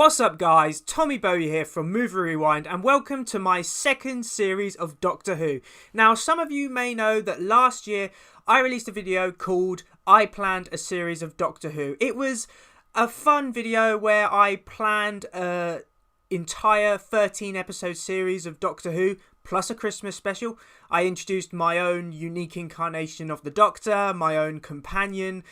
What's up guys, Tommy Bowie here from Movie Rewind and welcome to my second series of Doctor Who. Now some of you may know that last year I released a video called I Planned a Series of Doctor Who. It was a fun video where I planned an entire 13 episode series of Doctor Who plus a Christmas special. I introduced my own unique incarnation of the Doctor, my own companion,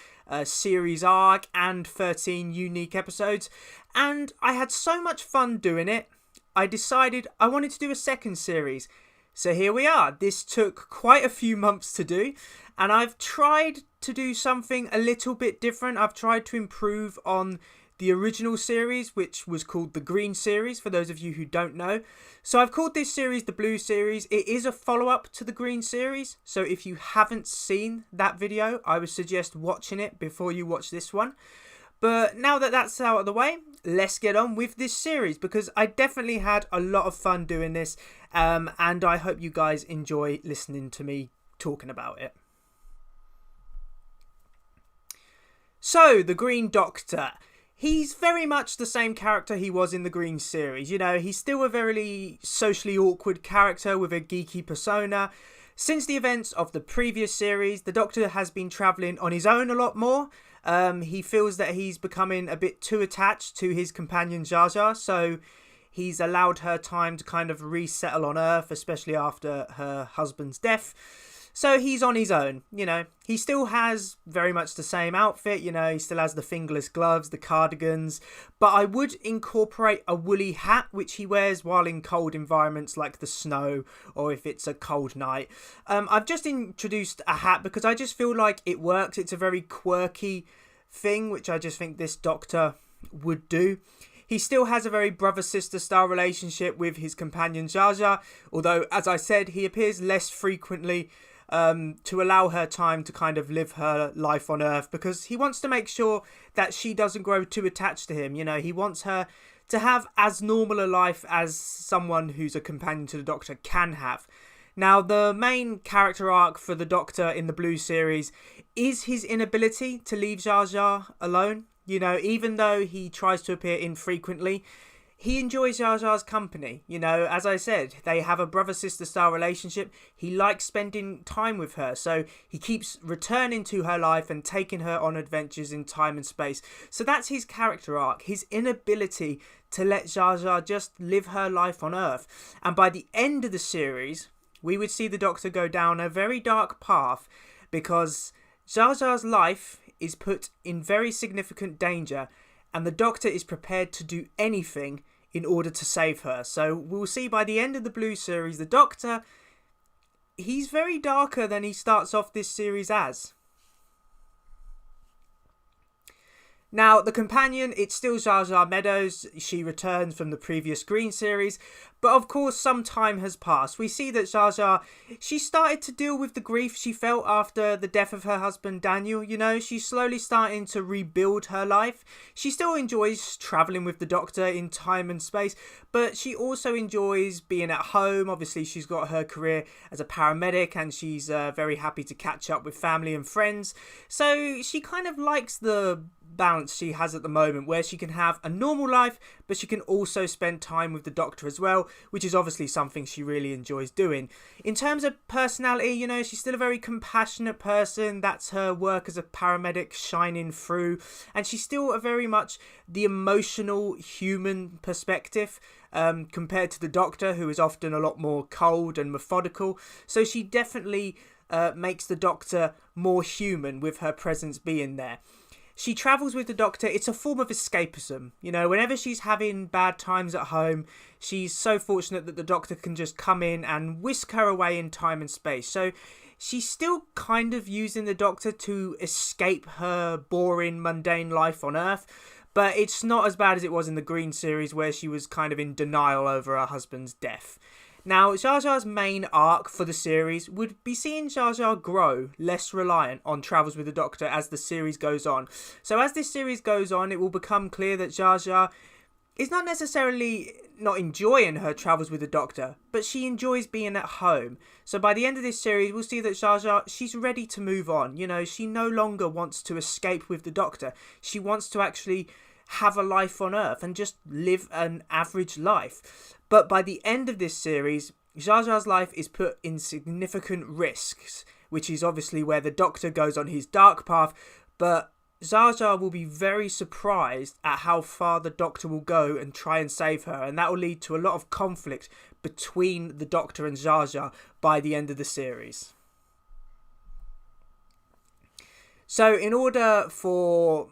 series arc and 13 unique episodes, and I had so much fun doing it I decided I wanted to do a second series. So here we are. This took quite a few months to do and I've tried to do something a little bit different. I've tried to improve on the original series, which was called the Green series, for those of you who don't know. So I've called this series the Blue series. It is a follow-up to the Green series, so if you haven't seen that video, I would suggest watching it before you watch this one. But now that that's out of the way, let's get on with this series, because I definitely had a lot of fun doing this, and I hope you guys enjoy listening to me talking about it. So, the Green Doctor. He's very much the same character he was in the Green series. You know, he's still a very socially awkward character with a geeky persona. Since the events of the previous series, the Doctor has been travelling on his own a lot more. He feels that he's becoming a bit too attached to his companion Zsa Zsa, so he's allowed her time to kind of resettle on Earth, especially after her husband's death. So he's on his own, you know. He still has very much the same outfit, you know. He still has the fingerless gloves, the cardigans. But I would incorporate a woolly hat, which he wears while in cold environments like the snow or if it's a cold night. I've just introduced a hat because I just feel like it works. It's a very quirky thing, which I just think this Doctor would do. He still has a very brother-sister style relationship with his companion Zsa Zsa. Although, as I said, he appears less frequently to allow her time to kind of live her life on Earth, because he wants to make sure that she doesn't grow too attached to him. You know, he wants her to have as normal a life as someone who's a companion to the Doctor can have. Now, the main character arc for the Doctor in the Blue series is his inability to leave Zsa Zsa alone. You know, even though he tries to appear infrequently, he enjoys Zsa Zsa's company. You know, as I said, they have a brother-sister style relationship. He likes spending time with her, so he keeps returning to her life and taking her on adventures in time and space. So that's his character arc, his inability to let Zsa Zsa just live her life on Earth. And by the end of the series, we would see the Doctor go down a very dark path, because Zsa Zsa's life is put in very significant danger, and the Doctor is prepared to do anything in order to save her. So we'll see by the end of the Blue series, the Doctor, he's very darker than he starts off this series as. Now, the companion, it's still Zsa Zsa Meadows. She returns from the previous Green series. But of course, some time has passed. We see that Zsa Zsa, she started to deal with the grief she felt after the death of her husband Daniel. You know, she's slowly starting to rebuild her life. She still enjoys travelling with the Doctor in time and space, but she also enjoys being at home. Obviously, she's got her career as a paramedic and she's very happy to catch up with family and friends. So she kind of likes the balance she has at the moment, where she can have a normal life but she can also spend time with the Doctor as well, which is obviously something she really enjoys doing. In terms of personality, you know, she's still a very compassionate person. That's her work as a paramedic shining through, and she's still a very much the emotional human perspective compared to the Doctor, who is often a lot more cold and methodical. So she definitely makes the Doctor more human with her presence being there. She travels with the Doctor. It's a form of escapism. You know, whenever she's having bad times at home, she's so fortunate that the Doctor can just come in and whisk her away in time and space. So she's still kind of using the Doctor to escape her boring, mundane life on Earth. But it's not as bad as it was in the Green series, where she was kind of in denial over her husband's death. Now, Zsa Zsa's main arc for the series would be seeing Zsa Zsa grow less reliant on travels with the Doctor as the series goes on. So as this series goes on, it will become clear that Zsa Zsa is not necessarily not enjoying her travels with the Doctor, but she enjoys being at home. So by the end of this series, we'll see that Zsa Zsa, she's ready to move on. You know, she no longer wants to escape with the Doctor. She wants to actually have a life on Earth and just live an average life. But by the end of this series, Zsa Zsa's life is put in significant risks, which is obviously where the Doctor goes on his dark path. But Zsa Zsa will be very surprised at how far the Doctor will go and try and save her, and that will lead to a lot of conflict between the Doctor and Zsa Zsa by the end of the series. So in order for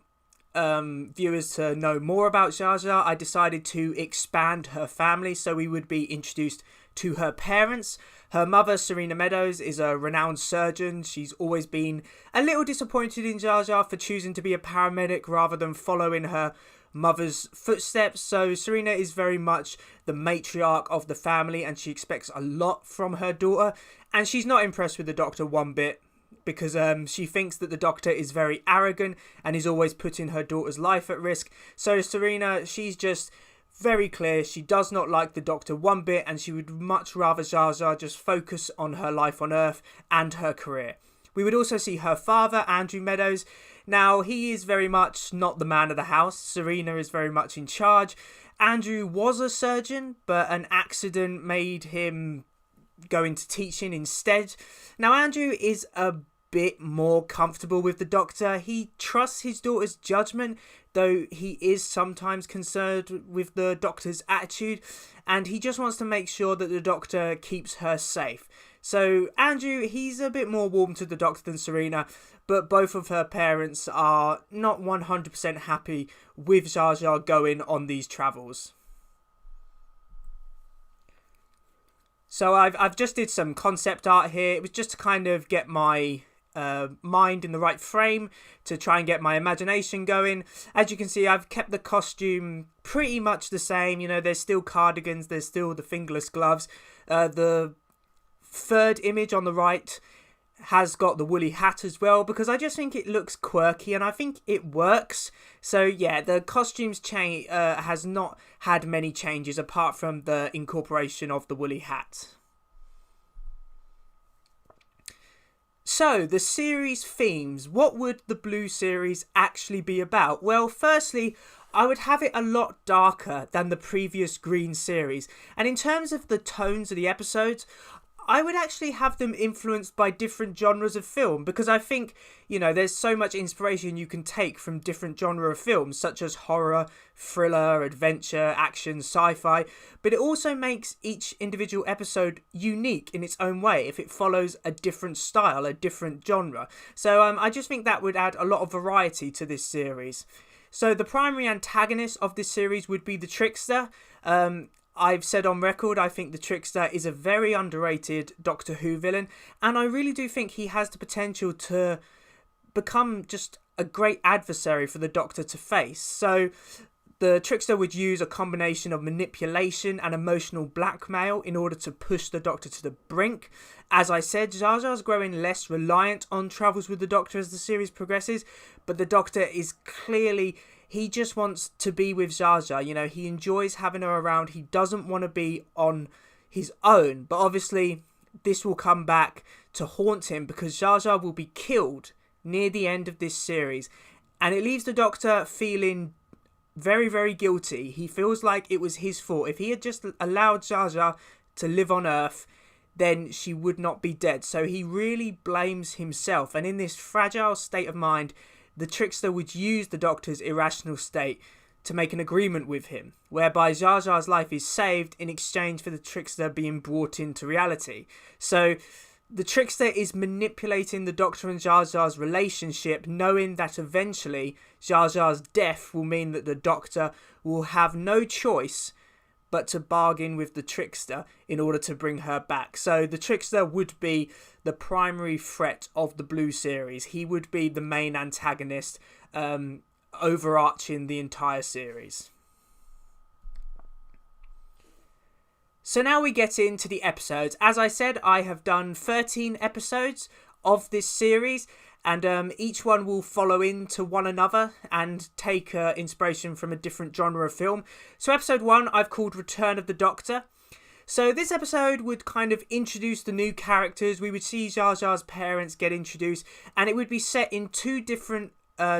viewers to know more about Zsa Zsa, I decided to expand her family, so we would be introduced to her parents. Her mother, Zsa Meadows, is a renowned surgeon. She's always been a little disappointed in Zsa Zsa for choosing to be a paramedic rather than follow in her mother's footsteps. So Serena is very much the matriarch of the family, and she expects a lot from her daughter, and she's not impressed with the Doctor one bit, because she thinks that the Doctor is very arrogant and is always putting her daughter's life at risk. So Serena, she's just very clear she does not like the Doctor one bit, and she would much rather Zsa Zsa just focus on her life on Earth and her career. We would also see her father, Andrew Meadows. Now, he is very much not the man of the house. Serena is very much in charge. Andrew was a surgeon, but an accident made him go into teaching instead. Now, Andrew is a bit more comfortable with the Doctor. He trusts his daughter's judgment, though he is sometimes concerned with the Doctor's attitude, and he just wants to make sure that the Doctor keeps her safe. So Andrew, he's a bit more warm to the Doctor than Serena, but both of her parents are not 100% happy with Zsa Zsa going on these travels. So I've just did some concept art here. It was just to kind of get my mind in the right frame, to try and get my imagination going. As you can see, I've kept the costume pretty much the same. You know, there's still cardigans, there's still the fingerless gloves. The third image on the right has got the woolly hat as well, because I just think it looks quirky and I think it works. So yeah, the costumes change has not had many changes apart from the incorporation of the woolly hat. So, the series themes. What would the Blue series actually be about? Well, firstly, I would have it a lot darker than the previous Green series. And in terms of the tones of the episodes, I would actually have them influenced by different genres of film, because I think, you know, there's so much inspiration you can take from different genre of films, such as horror, thriller, adventure, action, sci-fi, but it also makes each individual episode unique in its own way if it follows a different style, a different genre. So I just think that would add a lot of variety to this series. So the primary antagonist of this series would be the Trickster. I've said on record, I think the Trickster is a very underrated Doctor Who villain, and I really do think he has the potential to become just a great adversary for the Doctor to face. So the Trickster would use a combination of manipulation and emotional blackmail in order to push the Doctor to the brink. As I said, Zsa Zsa's growing less reliant on travels with the Doctor as the series progresses, but the Doctor is clearly... he just wants to be with Zsa Zsa. You know, he enjoys having her around. He doesn't want to be on his own. But obviously, this will come back to haunt him, because Zsa Zsa will be killed near the end of this series. And it leaves the Doctor feeling very, very guilty. He feels like it was his fault. If he had just allowed Zsa Zsa to live on Earth, then she would not be dead. So he really blames himself. And in this fragile state of mind, the Trickster would use the Doctor's irrational state to make an agreement with him, whereby Zsa Zsa's life is saved in exchange for the Trickster being brought into reality. So the Trickster is manipulating the Doctor and Zsa Zsa's relationship, knowing that eventually Zsa Zsa's death will mean that the Doctor will have no choice but to bargain with the Trickster in order to bring her back. So the Trickster would be the primary threat of the Blue series. He would be the main antagonist, overarching the entire series. So now we get into the episodes. As I said, I have done 13 episodes of this series, and each one will follow into one another and take inspiration from a different genre of film. So episode 1 I've called Return of the Doctor. So this episode would kind of introduce the new characters. We would see Zsa Zsa's parents get introduced, and it would be set in two different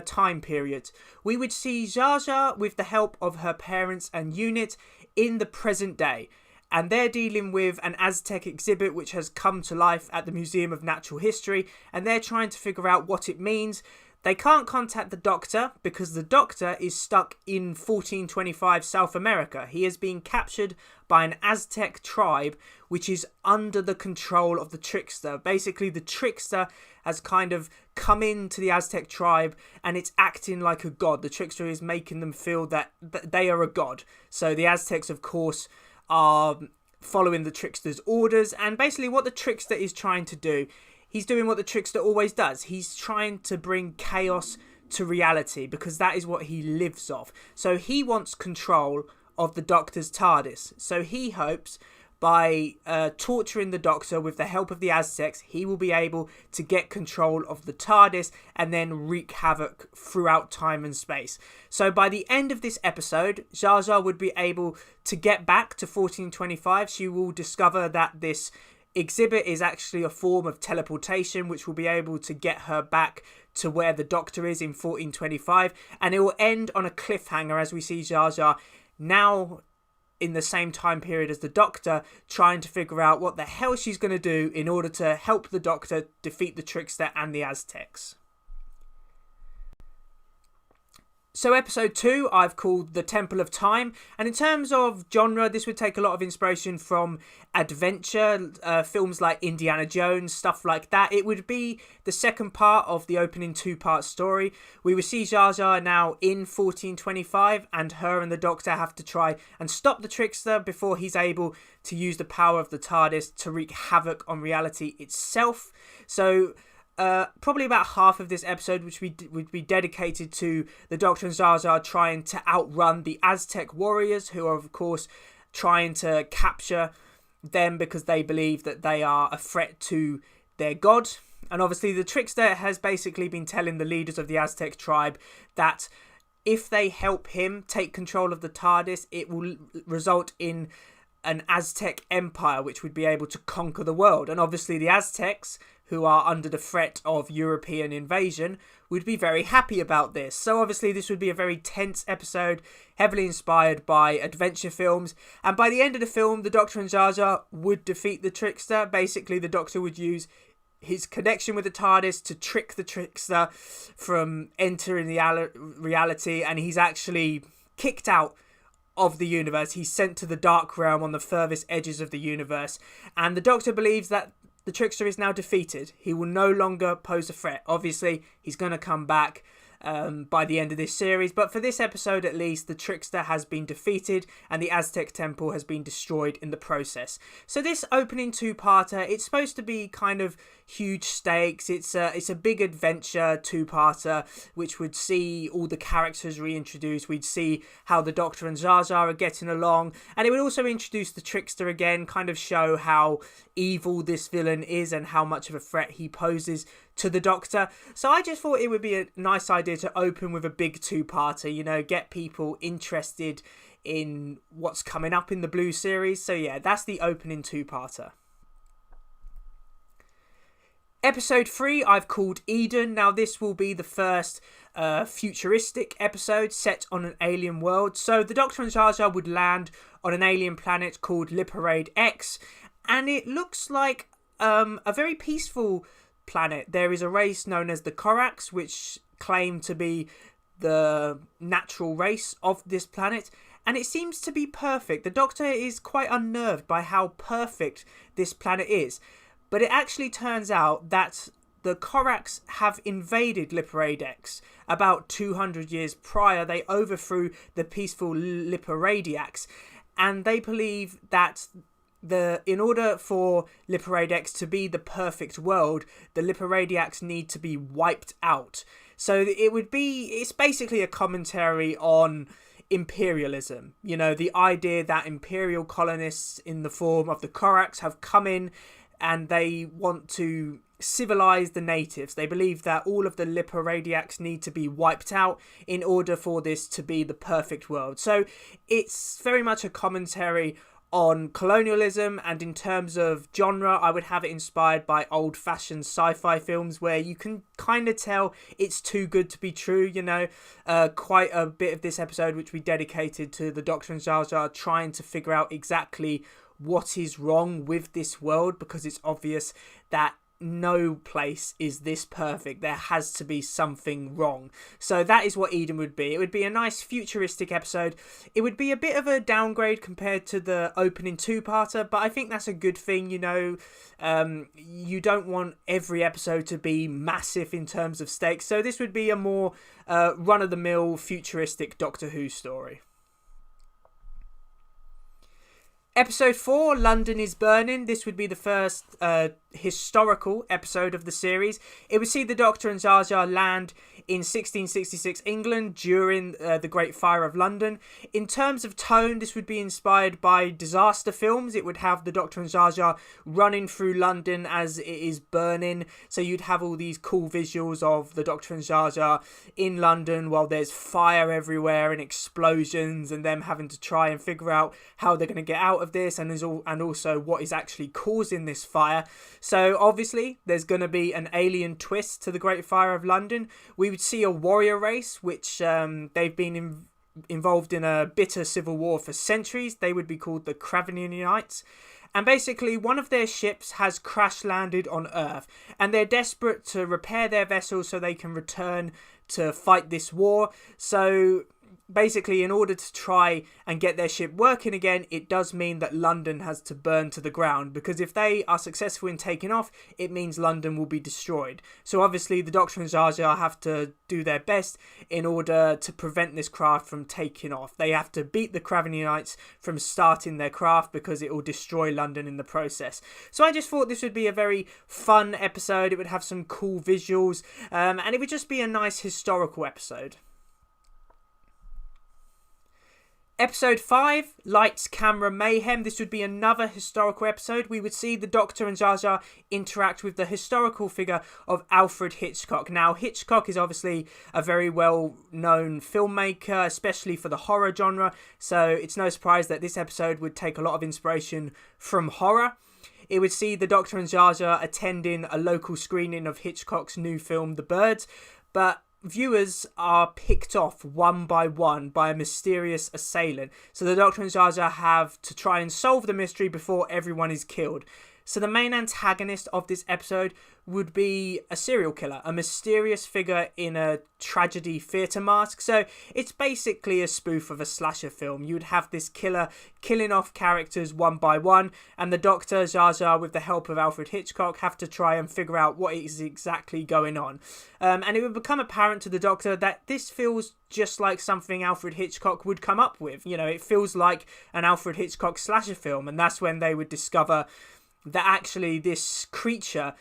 time periods. We would see Zsa Zsa with the help of her parents and unit in the present day. And they're dealing with an Aztec exhibit which has come to life at the Museum of Natural History, and they're trying to figure out what it means. They can't contact the Doctor because the Doctor is stuck in 1425 South America. He has been captured by an Aztec tribe which is under the control of the Trickster. Basically, the Trickster has kind of come into the Aztec tribe and it's acting like a god. The Trickster is making them feel that they are a god. So the Aztecs, of course, are following the Trickster's orders, and basically what the Trickster is trying to do, he's doing what the Trickster always does. He's trying to bring chaos to reality because that is what he lives off. So he wants control of the Doctor's TARDIS. So he hopes by torturing the Doctor with the help of the Aztecs, he will be able to get control of the TARDIS and then wreak havoc throughout time and space. So by the end of this episode, Zsa Zsa would be able to get back to 1425. She will discover that this exhibit is actually a form of teleportation which will be able to get her back to where the Doctor is in 1425, and it will end on a cliffhanger as we see Zsa Zsa now in the same time period as the Doctor, trying to figure out what the hell she's going to do in order to help the Doctor defeat the Trickster and the Aztecs. So episode 2 I've called The Temple of Time, and in terms of genre, this would take a lot of inspiration from adventure films like Indiana Jones, stuff like that. It would be the second part of the opening 2-part story. We will see Zsa Zsa now in 1425, and her and the Doctor have to try and stop the Trickster before he's able to use the power of the TARDIS to wreak havoc on reality itself. So probably about half of this episode which would be dedicated to the Doctor and Zsa Zsa trying to outrun the Aztec warriors, who are of course trying to capture them because they believe that they are a threat to their god. And obviously the Trickster has basically been telling the leaders of the Aztec tribe that if they help him take control of the TARDIS, it will result in an Aztec empire which would be able to conquer the world. And obviously the Aztecs, who are under the threat of European invasion, would be very happy about this. So obviously this would be a very tense episode, heavily inspired by adventure films. And by the end of the film, the Doctor and Zsa Zsa would defeat the Trickster. Basically, the Doctor would use his connection with the TARDIS to trick the Trickster from entering the reality, and he's actually kicked out of the universe. He's sent to the Dark Realm on the furthest edges of the universe. And the Doctor believes that the Trickster is now defeated. He will no longer pose a threat. Obviously, he's going to come back by the end of this series, but for this episode at least, the Trickster has been defeated and the Aztec temple has been destroyed in the process. So this opening 2-parter, it's supposed to be kind of huge stakes. It's a big adventure 2-parter which would see all the characters reintroduced. We'd see how the Doctor and Zsa Zsa are getting along, and it would also introduce the Trickster again, kind of show how evil this villain is and how much of a threat he poses to the Doctor. So I just thought it would be a nice idea to open with a big 2-parter, you know, get people interested in what's coming up in the Blue series. So yeah, that's the opening 2-parter. Episode 3 I've called Eden. Now this will be the first futuristic episode set on an alien world. So the Doctor and Zsa Zsa would land on an alien planet called Liparade X, and it looks like a very peaceful planet. There is a race known as the Corax which claim to be the natural race of this planet, and it seems to be perfect. The Doctor is quite unnerved by how perfect this planet is, but it actually turns out that the Corax have invaded Liparade X about 200 years prior. They overthrew the peaceful Liparadiacs, and they believe that in order for Liparade X to be the perfect world, the Liparadiacs need to be wiped out. So it's basically a commentary on imperialism. You know, the idea that imperial colonists in the form of the Corax have come in and they want to civilize the natives. They believe that all of the Liparadiacs need to be wiped out in order for this to be the perfect world. So it's very much a commentary on colonialism, and in terms of genre, I would have it inspired by old-fashioned sci-fi films where you can kind of tell it's too good to be true, you know. Quite a bit of this episode which we dedicated to the Doctor and Zsa Zsa trying to figure out exactly what is wrong with this world, because it's obvious that no place is this perfect. There has to be something wrong. So that is what Eden would be. It would be a nice futuristic episode. It would be a bit of a downgrade compared to the opening two-parter, but I think that's a good thing, you know. You don't want every episode to be massive in terms of stakes, so this would be a more run-of-the-mill futuristic Doctor Who story. Episode 4, London is Burning. This would be the first historical episode of the series. It would see the Doctor and Zsa Zsa land in 1666 England during the Great Fire of London. In terms of tone, this would be inspired by disaster films. It would have the Doctor and Zsa Zsa running through London as it is burning. So you'd have all these cool visuals of the Doctor and Zsa Zsa in London while there's fire everywhere and explosions, and them having to try and figure out how they're going to get out of this, and also what is actually causing this fire. So obviously there's going to be an alien twist to the Great Fire of London. We would see a warrior race which they've been involved in a bitter civil war for centuries. They would be called the Cravenianites. And basically one of their ships has crash landed on Earth, and they're desperate to repair their vessel so they can return to fight this war. So basically, in order to try and get their ship working again, it does mean that London has to burn to the ground, because if they are successful in taking off, it means London will be destroyed. So obviously the Doctor and Zsa Zsa have to do their best in order to prevent this craft from taking off. They have to beat the Cravenianites from starting their craft, because it will destroy London in the process. So I just thought this would be a very fun episode. It would have some cool visuals, and it would just be a nice historical episode. Episode 5, Lights, Camera, Mayhem. This would be another historical episode. We would see the Doctor and Zsa Zsa interact with the historical figure of Alfred Hitchcock. Now, Hitchcock is obviously a very well-known filmmaker, especially for the horror genre, so it's no surprise that this episode would take a lot of inspiration from horror. It would see the Doctor and Zsa Zsa attending a local screening of Hitchcock's new film, The Birds, but viewers are picked off one by one by a mysterious assailant. So the Doctor and Zsa Zsa have to try and solve the mystery before everyone is killed. So the main antagonist of this episode would be a serial killer, a mysterious figure in a tragedy theatre mask. So it's basically a spoof of a slasher film. You would have this killer killing off characters one by one, and the Doctor, Zsa Zsa, with the help of Alfred Hitchcock, have to try and figure out what is exactly going on. And it would become apparent to the Doctor that this feels just like something Alfred Hitchcock would come up with. You know, it feels like an Alfred Hitchcock slasher film, and that's when they would discover that actually this creature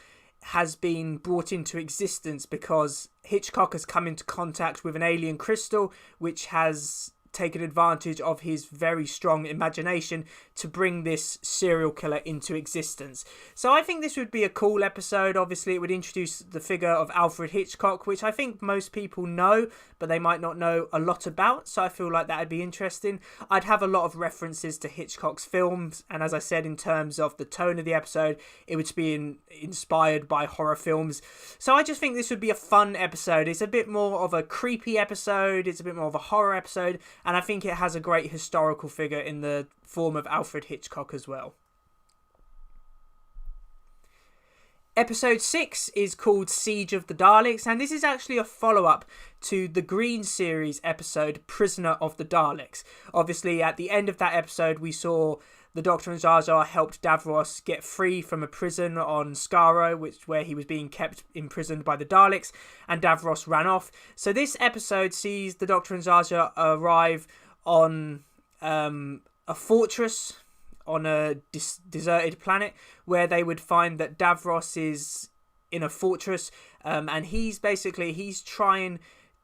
has been brought into existence because Hitchcock has come into contact with an alien crystal which has taken advantage of his very strong imagination to bring this serial killer into existence. So I think this would be a cool episode. Obviously it would introduce the figure of Alfred Hitchcock, which I think most people know, but they might not know a lot about, so I feel like that would be interesting. I'd have a lot of references to Hitchcock's films, and as I said, in terms of the tone of the episode, it would be inspired by horror films. So I just think this would be a fun episode. It's a bit more of a creepy episode, it's a bit more of a horror episode, and I think it has a great historical figure in the form of Alfred Hitchcock as well. Episode 6 is called Siege of the Daleks, and this is actually a follow-up to the Green series episode Prisoner of the Daleks. Obviously, at the end of that episode, we saw the Doctor and Zsa Zsa helped Davros get free from a prison on Skaro, where he was being kept imprisoned by the Daleks, and Davros ran off. So this episode sees the Doctor and Zsa Zsa arrive on a fortress on a deserted planet, where they would find that Davros is in a fortress, and he's trying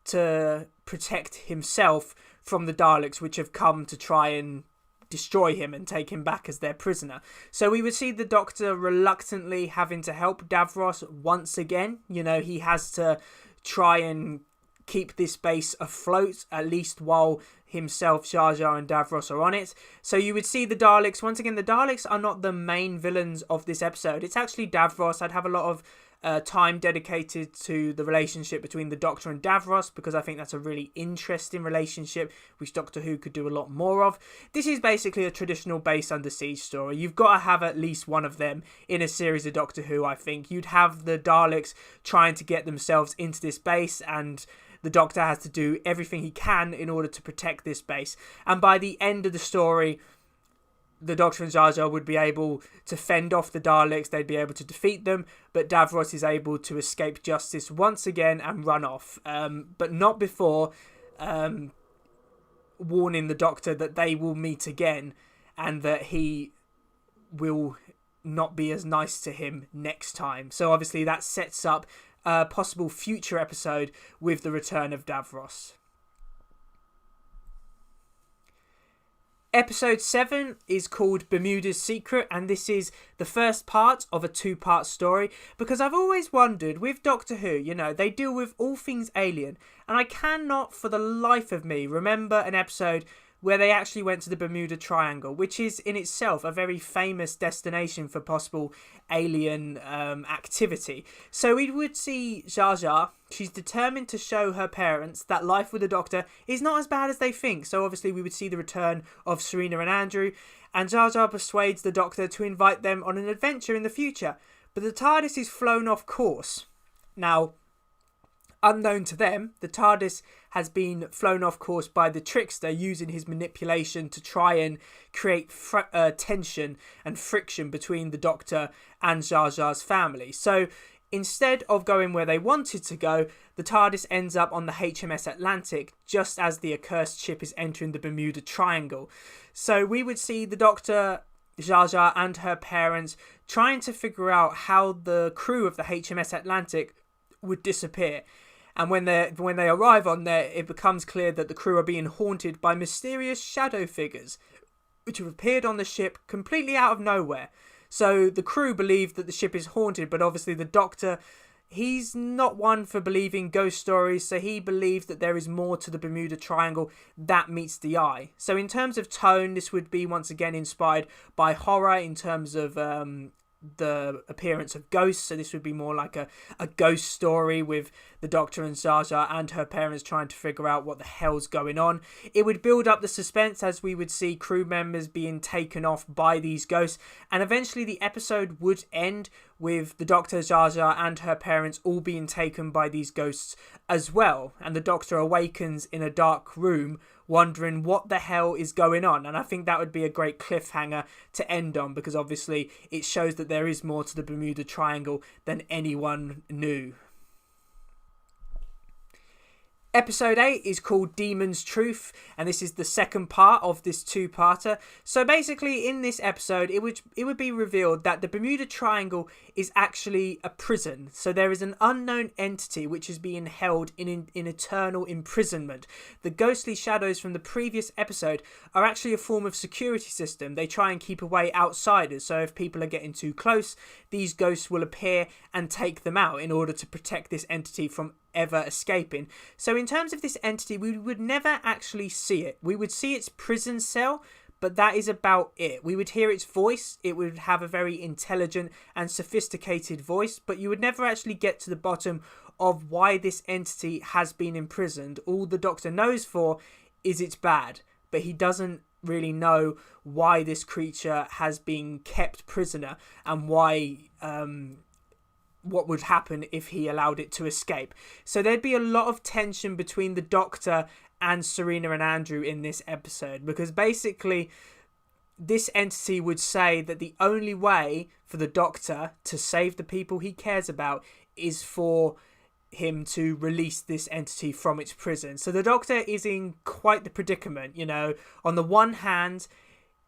to protect himself from the Daleks, which have come to try and destroy him and take him back as their prisoner. So we would see the Doctor reluctantly having to help Davros once again. You know, he has to try and keep this base afloat, at least while himself, Zsa Zsa, and Davros are on it. So you would see the Daleks. Once again, the Daleks are not the main villains of this episode. It's actually Davros. I'd have a lot of time dedicated to the relationship between the Doctor and Davros, because I think that's a really interesting relationship which Doctor Who could do a lot more of. This is basically a traditional base under siege story. You've got to have at least one of them in a series of Doctor Who, I think. You'd have the Daleks trying to get themselves into this base, and the Doctor has to do everything he can in order to protect this base. And by the end of the story, the Doctor and Zsa Zsa would be able to fend off the Daleks, they'd be able to defeat them, but Davros is able to escape justice once again and run off. But not before warning the Doctor that they will meet again and that he will not be as nice to him next time. So obviously that sets up a possible future episode with the return of Davros. Episode 7 is called Bermuda's Secret, and this is the first part of a 2-part story, because I've always wondered, with Doctor Who, you know, they deal with all things alien, and I cannot for the life of me remember an episode where they actually went to the Bermuda Triangle, which is in itself a very famous destination for possible alien activity. So we would see Zsa Zsa. She's determined to show her parents that life with the Doctor is not as bad as they think. So obviously we would see the return of Serena and Andrew, and Zsa Zsa persuades the Doctor to invite them on an adventure in the future. But the TARDIS is flown off course. Now, unknown to them, the TARDIS has been flown off course by the Trickster, using his manipulation to try and create tension and friction between the Doctor and Zsa Zsa's family. So instead of going where they wanted to go, the TARDIS ends up on the HMS Atlantic just as the accursed ship is entering the Bermuda Triangle. So we would see the Doctor, Zsa Zsa, and her parents trying to figure out how the crew of the HMS Atlantic would disappear. And when they arrive on there, it becomes clear that the crew are being haunted by mysterious shadow figures, which have appeared on the ship completely out of nowhere. So the crew believe that the ship is haunted, but obviously the Doctor, he's not one for believing ghost stories, so he believes that there is more to the Bermuda Triangle that meets the eye. So in terms of tone, this would be once again inspired by horror in terms of the appearance of ghosts. So this would be more like a ghost story with the Doctor and Zsa Zsa and her parents trying to figure out what the hell's going on. It would build up the suspense as we would see crew members being taken off by these ghosts, and eventually the episode would end with the Doctor, Zsa Zsa, and her parents all being taken by these ghosts as well, and the Doctor awakens in a dark room wondering what the hell is going on. And I think that would be a great cliffhanger to end on, because obviously it shows that there is more to the Bermuda Triangle than anyone knew. Episode 8 is called Demon's Truth, and this is the second part of this 2-parter. So basically in this episode it would be revealed that the Bermuda Triangle is actually a prison. So there is an unknown entity which is being held in eternal imprisonment. The ghostly shadows from the previous episode are actually a form of security system. They try and keep away outsiders, so if people are getting too close, these ghosts will appear and take them out in order to protect this entity from ever escaping. So in terms of this entity, we would never actually see it. We would see its prison cell, but that is about it. We would hear its voice. It would have a very intelligent and sophisticated voice, but you would never actually get to the bottom of why this entity has been imprisoned. All the Doctor knows for is it's bad, but he doesn't really know why this creature has been kept prisoner and why what would happen if he allowed it to escape. So there'd be a lot of tension between the Doctor and Serena and Andrew in this episode, because basically this entity would say that the only way for the Doctor to save the people he cares about is for him to release this entity from its prison. So the Doctor is in quite the predicament, you know. On the one hand,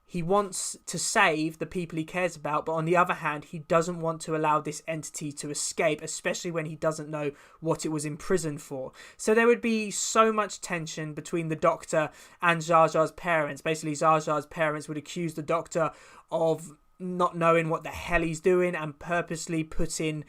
he wants to save the people he cares about, but on the other hand, he doesn't want to allow this entity to escape, especially when he doesn't know what it was imprisoned for. So there would be so much tension between the Doctor and Zsa Zsa's parents. Basically, Zsa Zsa's parents would accuse the Doctor of not knowing what the hell he's doing and purposely putting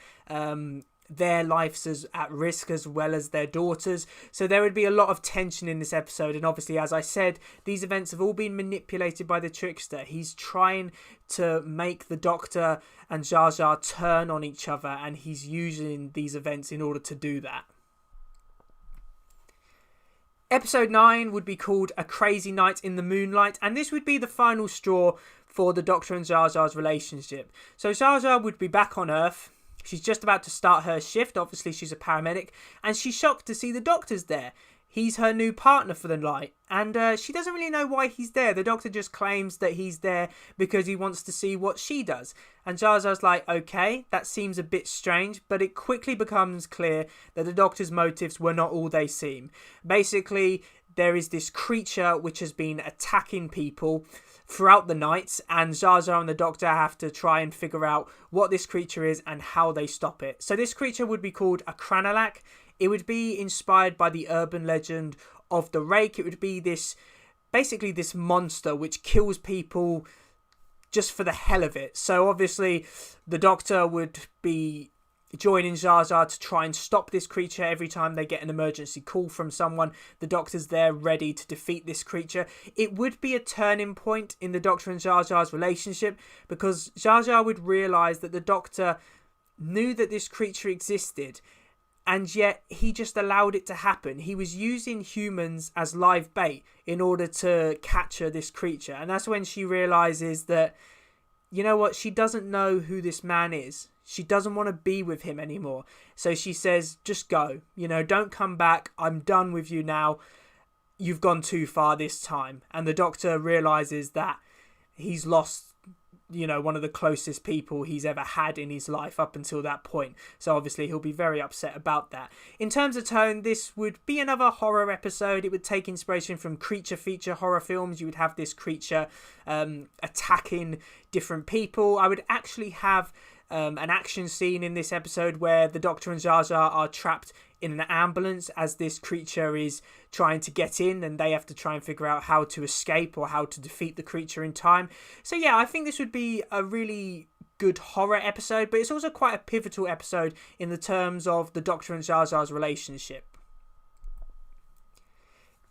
their lives is at risk as well as their daughters. So there would be a lot of tension in this episode. And obviously, as I said, these events have all been manipulated by the trickster. He's trying to make the Doctor and Zsa Zsa turn on each other, and he's using these events in order to do that. Episode 9 would be called A Crazy Night in the Moonlight, and this would be the final straw for the Doctor and Zsa Zsa's relationship. So Zsa Zsa would be back on Earth. She's just about to start her shift. Obviously, she's a paramedic, and she's shocked to see the Doctor's there. He's her new partner for the night, and she doesn't really know why he's there. The Doctor just claims that he's there because he wants to see what she does. And Zsa Zsa's like, okay, that seems a bit strange, but it quickly becomes clear that the Doctor's motives were not all they seem. Basically, there is this creature which has been attacking people throughout the night, and Zsa Zsa and the Doctor have to try and figure out what this creature is and how they stop it. So this creature would be called a Cranalac. It would be inspired by the urban legend of the Rake. It would be basically this monster which kills people just for the hell of it. So obviously the Doctor would be joining Zsa Zsa to try and stop this creature every time they get an emergency call from someone. The Doctor's there ready to defeat this creature. It would be a turning point in the Doctor and Zsa Zsa's relationship, because Zsa Zsa would realise that the Doctor knew that this creature existed, and yet he just allowed it to happen. He was using humans as live bait in order to capture this creature. And that's when she realises that, you know what, she doesn't know who this man is. She doesn't want to be with him anymore. So she says, just go. Don't come back. I'm done with you now. You've gone too far this time. And the Doctor realises that he's lost, one of the closest people he's ever had in his life up until that point. So obviously he'll be very upset about that. In terms of tone, this would be another horror episode. It would take inspiration from creature feature horror films. You would have this creature attacking different people. I would actually have an action scene in this episode where the Doctor and Zsa Zsa are trapped in an ambulance as this creature is trying to get in, and they have to try and figure out how to escape or how to defeat the creature in time. So yeah, I think this would be a really good horror episode, but it's also quite a pivotal episode in the terms of the Doctor and Zsa Zsa's relationship.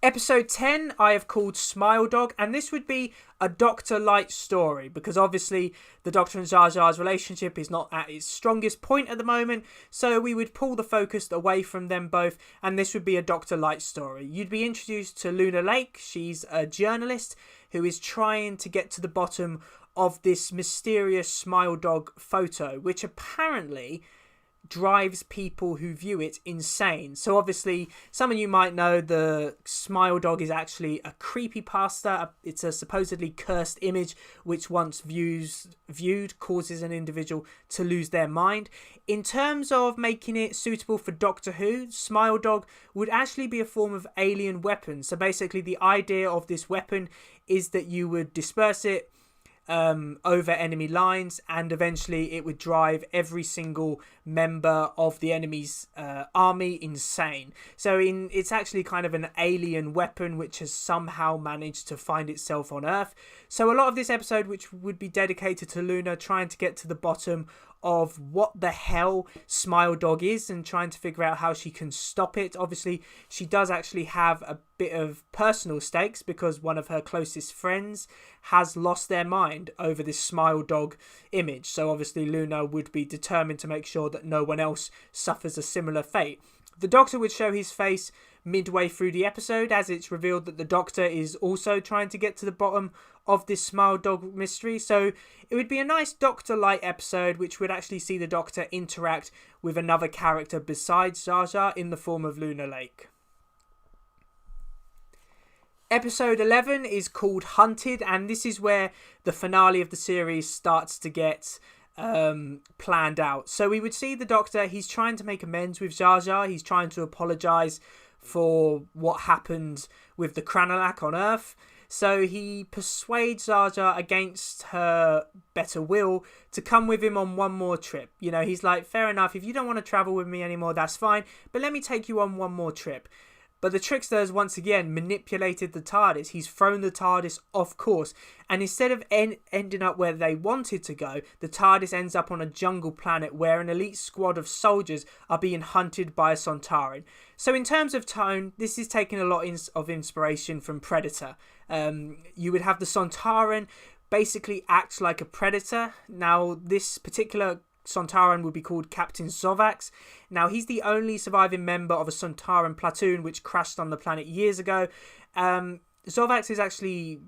Episode 10 I have called Smile Dog, and this would be a Doctor light story, because obviously the Doctor and Zsa Zsa's relationship is not at its strongest point at the moment, so we would pull the focus away from them both, and this would be a Doctor light story. You'd be introduced to Luna Lake. She's a journalist who is trying to get to the bottom of this mysterious Smile Dog photo, which apparently drives people who view it insane. So obviously, some of you might know the Smile Dog is actually a creepypasta. It's a supposedly cursed image which once viewed causes an individual to lose their mind. In terms of making it suitable for Doctor Who, Smile Dog would actually be a form of alien weapon. So basically the idea of this weapon is that you would disperse it over enemy lines, and eventually it would drive every single member of the enemy's army insane. So it's actually kind of an alien weapon which has somehow managed to find itself on Earth. So a lot of this episode, which would be dedicated to Luna trying to get to the bottom of what the hell Smile Dog is and trying to figure out how she can stop it. Obviously, she does actually have a bit of personal stakes because one of her closest friends has lost their mind over this Smile Dog image. So obviously Luna would be determined to make sure that no one else suffers a similar fate. The Doctor would show his face midway through the episode, as it's revealed that the Doctor is also trying to get to the bottom of this Smile Dog mystery. So it would be a nice Doctor-like episode which would actually see the Doctor interact with another character besides Zsa Zsa in the form of Luna Lake. Episode 11 is called Hunted, and this is where the finale of the series starts to get planned out. So we would see the Doctor, he's trying to make amends with Zsa Zsa. He's trying to apologise for what happened with the Cranalac on Earth. So he persuades Zsa Zsa against her better will to come with him on one more trip. He's like, fair enough, if you don't want to travel with me anymore, that's fine, but let me take you on one more trip. But the trickster has once again manipulated the TARDIS. He's thrown the TARDIS off course. And instead of ending up where they wanted to go, the TARDIS ends up on a jungle planet where an elite squad of soldiers are being hunted by a Sontaran. So in terms of tone, this is taking a lot of inspiration from Predator. You would have the Sontaran basically act like a predator. Now, this particular Sontaran would be called Captain Zovax. Now, he's the only surviving member of a Sontaran platoon which crashed on the planet years ago. Zovax is actually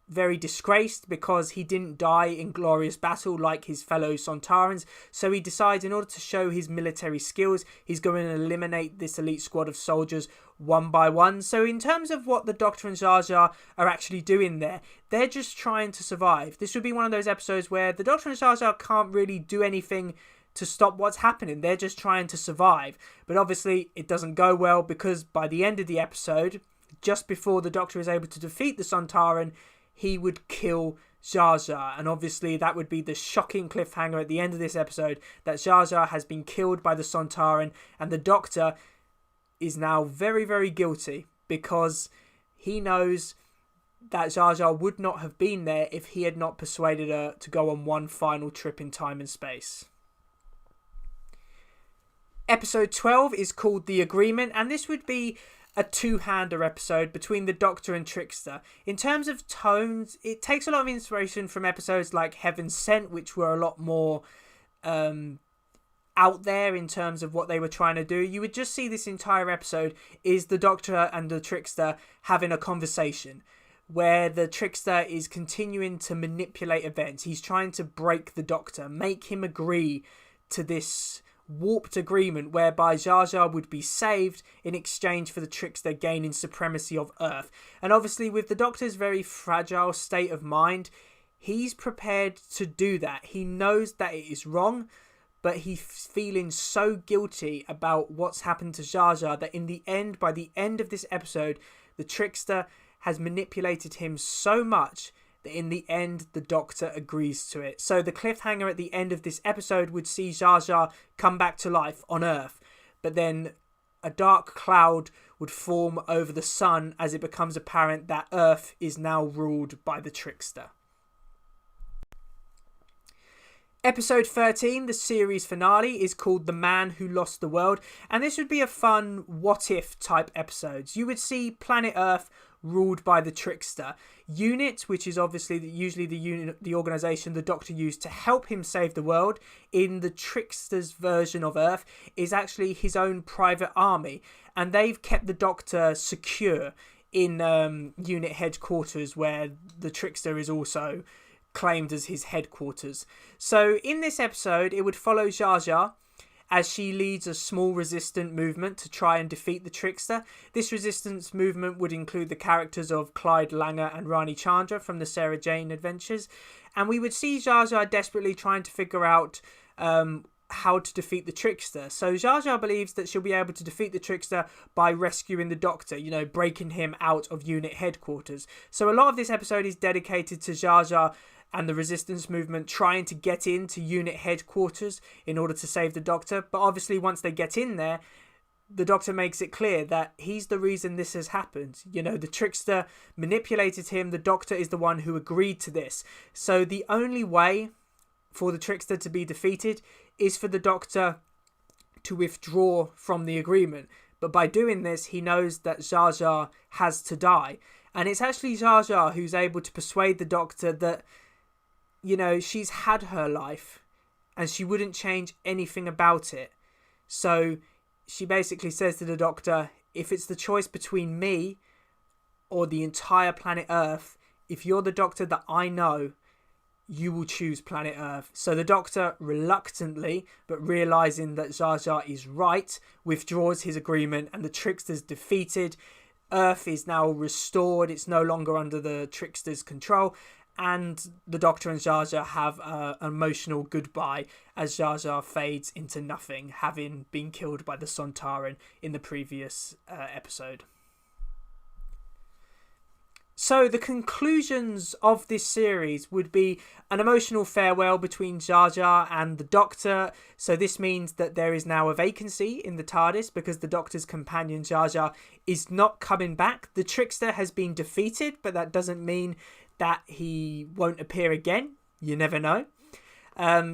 very disgraced because he didn't die in glorious battle like his fellow Sontarans. So he decides, in order to show his military skills, he's going to eliminate this elite squad of soldiers one by one. So in terms of what the Doctor and Zsa Zsa are actually doing there, they're just trying to survive. This would be one of those episodes where the Doctor and Zsa Zsa can't really do anything to stop what's happening. They're just trying to survive. But obviously it doesn't go well, because by the end of the episode, just before the Doctor is able to defeat the Sontaran, he would kill Zsa Zsa. And obviously that would be the shocking cliffhanger at the end of this episode, that Zsa Zsa has been killed by the Sontaran, and the Doctor is now very, very guilty, because he knows that Zsa Zsa would not have been there if he had not persuaded her to go on one final trip in time and space. Episode 12 is called The Agreement, and this would be a two-hander episode between the Doctor and Trickster. In terms of tones, it takes a lot of inspiration from episodes like Heaven Sent, which were a lot more out there in terms of what they were trying to do. You would just see this entire episode is the Doctor and the Trickster having a conversation, where the Trickster is continuing to manipulate events. He's trying to break the Doctor, make him agree to this warped agreement whereby Zsa Zsa would be saved in exchange for the Trickster gaining supremacy of Earth. And obviously, with the Doctor's very fragile state of mind, he's prepared to do that. He knows that it is wrong, but he's feeling so guilty about what's happened to Zsa Zsa that in the end, by the end of this episode, the Trickster has manipulated him so much that in the end, the Doctor agrees to it. So the cliffhanger at the end of this episode would see Zsa Zsa come back to life on Earth, but then a dark cloud would form over the sun as it becomes apparent that Earth is now ruled by the Trickster. Episode 13, the series finale, is called The Man Who Lost the World, and this would be a fun what-if type episodes. You would see planet Earth ruled by the Trickster. UNIT, which is obviously usually the organisation the Doctor used to help him save the world, in the Trickster's version of Earth, is actually his own private army, and they've kept the Doctor secure in UNIT headquarters, where the Trickster is also claimed as his headquarters. So in this episode, it would follow Zsa Zsa as she leads a small resistant movement to try and defeat the Trickster. This resistance movement would include the characters of Clyde Langer and Rani Chandra from the Sarah Jane Adventures, and we would see Zsa Zsa desperately trying to figure out how to defeat the Trickster. So Zsa Zsa believes that she'll be able to defeat the Trickster by rescuing the Doctor, breaking him out of UNIT headquarters. So a lot of this episode is dedicated to Zsa Zsa and the resistance movement trying to get into UNIT headquarters in order to save the Doctor. But obviously once they get in there, the Doctor makes it clear that he's the reason this has happened. The Trickster manipulated him. The Doctor is the one who agreed to this. So the only way for the Trickster to be defeated is for the Doctor to withdraw from the agreement. But by doing this, he knows that Zsa Zsa has to die. And it's actually Zsa Zsa who's able to persuade the Doctor that she's had her life and she wouldn't change anything about it. So she basically says to the Doctor, if it's the choice between me or the entire planet Earth, if you're the Doctor that I know, you will choose planet Earth. So the Doctor, reluctantly, but realising that Zsa Zsa is right, withdraws his agreement, and the Trickster's defeated. Earth is now restored. It's no longer under the Trickster's control. And the Doctor and Zsa Zsa have an emotional goodbye as Zsa Zsa fades into nothing, having been killed by the Sontaran in the previous episode. So the conclusions of this series would be an emotional farewell between Zsa Zsa and the Doctor. So this means that there is now a vacancy in the TARDIS because the Doctor's companion Zsa Zsa is not coming back. The Trickster has been defeated, but that doesn't mean that he won't appear again. You never know.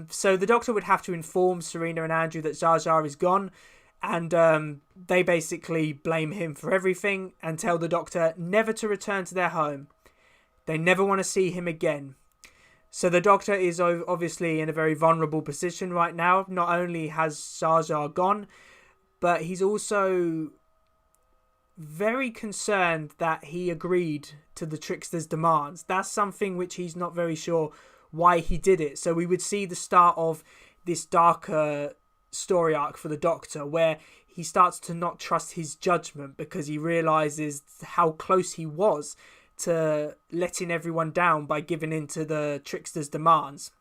So the Doctor would have to inform Serena and Andrew that Zsa Zsa is gone. And they basically blame him for everything and tell the Doctor never to return to their home. They never want to see him again. So the Doctor is obviously in a very vulnerable position right now. Not only has Zsa Zsa gone, but he's also very concerned that he agreed to the Trickster's demands. That's something which he's not very sure why he did it. So we would see the start of this darker story arc for the Doctor, where he starts to not trust his judgment because he realizes how close he was to letting everyone down by giving in to the Trickster's demands.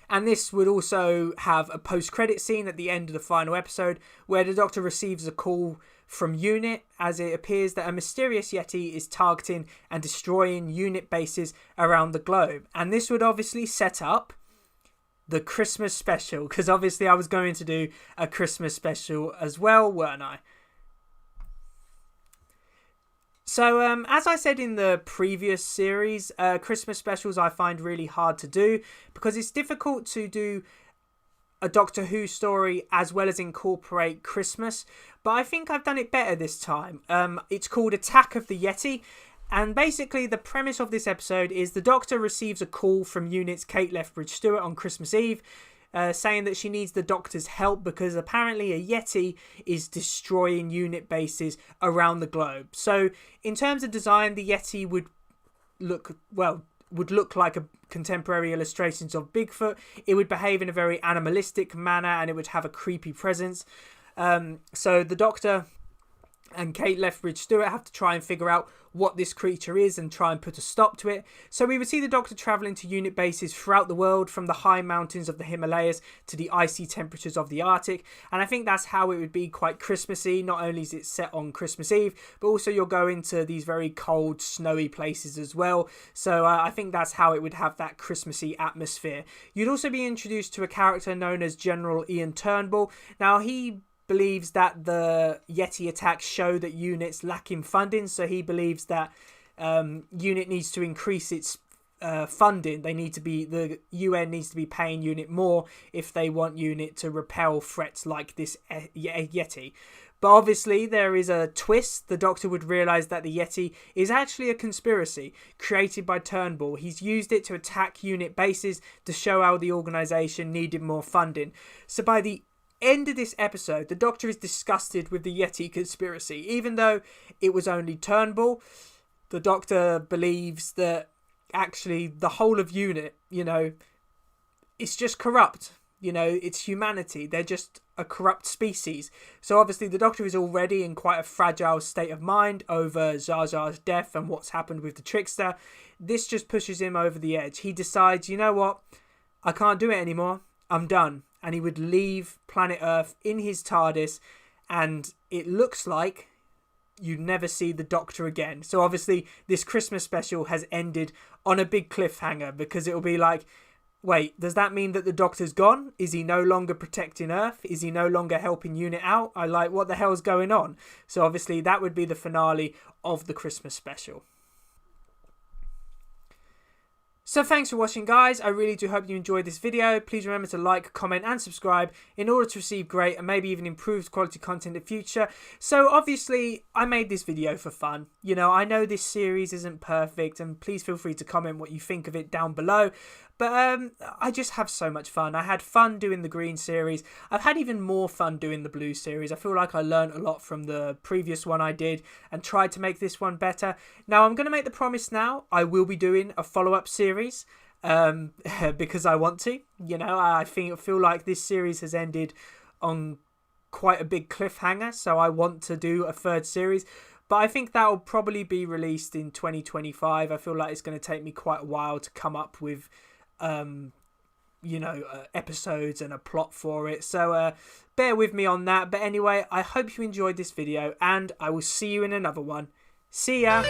And this would also have a post-credit scene at the end of the final episode where the Doctor receives a call from UNIT as it appears that a mysterious Yeti is targeting and destroying UNIT bases around the globe. And this would obviously set up the Christmas special, because obviously I was going to do a Christmas special as well, weren't I? So as I said in the previous series, Christmas specials I find really hard to do because it's difficult to do a Doctor Who story as well as incorporate Christmas, but I think I've done it better this time. It's called Attack of the Yeti. And basically the premise of this episode is the Doctor receives a call from UNIT's Kate Lethbridge-Stewart on Christmas Eve, saying that she needs the Doctor's help because apparently a Yeti is destroying UNIT bases around the globe. So in terms of design, the Yeti would look like a contemporary illustrations of Bigfoot. It would behave in a very animalistic manner and it would have a creepy presence. So the Doctor and Kate Lethbridge-Stewart have to try and figure out what this creature is and try and put a stop to it. So we would see the Doctor travelling to UNIT bases throughout the world, from the high mountains of the Himalayas to the icy temperatures of the Arctic. And I think that's how it would be quite Christmassy. Not only is it set on Christmas Eve, but also you'll go into these very cold, snowy places as well. So I think that's how it would have that Christmassy atmosphere. You'd also be introduced to a character known as General Ian Turnbull. Now, he believes that the Yeti attacks show that UNIT's lacking funding, so he believes that UNIT needs to increase its funding. The UN needs to be paying UNIT more if they want UNIT to repel threats like this Yeti. But obviously there is a twist. The Doctor would realise that the Yeti is actually a conspiracy created by Turnbull. He's used it to attack UNIT bases to show how the organisation needed more funding. So by the end of this episode, the Doctor is disgusted with the Yeti conspiracy. Even though it was only Turnbull, the Doctor believes that actually the whole of UNIT, it's just corrupt. It's humanity. They're just a corrupt species. So obviously the Doctor is already in quite a fragile state of mind over Zsa Zsa's death and what's happened with the Trickster. This just pushes him over the edge. He decides, you know what? I can't do it anymore. I'm done. And he would leave planet Earth in his TARDIS, and it looks like you'd never see the Doctor again. So obviously this Christmas special has ended on a big cliffhanger, because it'll be like, wait, does that mean that the Doctor's gone? Is he no longer protecting Earth? Is he no longer helping UNIT out? What the hell's going on? So obviously that would be the finale of the Christmas special. So thanks for watching, guys. I really do hope you enjoyed this video. Please remember to like, comment and subscribe in order to receive great and maybe even improved quality content in the future. So obviously I made this video for fun. I know this series isn't perfect, and please feel free to comment what you think of it down below. But I just have so much fun. I had fun doing the green series. I've had even more fun doing the blue series. I feel like I learned a lot from the previous one I did and tried to make this one better. Now, I'm going to make the promise now. I will be doing a follow-up series because I want to. I feel like this series has ended on quite a big cliffhanger, so I want to do a third series. But I think that will probably be released in 2025. I feel like it's going to take me quite a while to come up with episodes and a plot for it, so bear with me on that. But anyway, I hope you enjoyed this video, and I will see you in another one. See ya.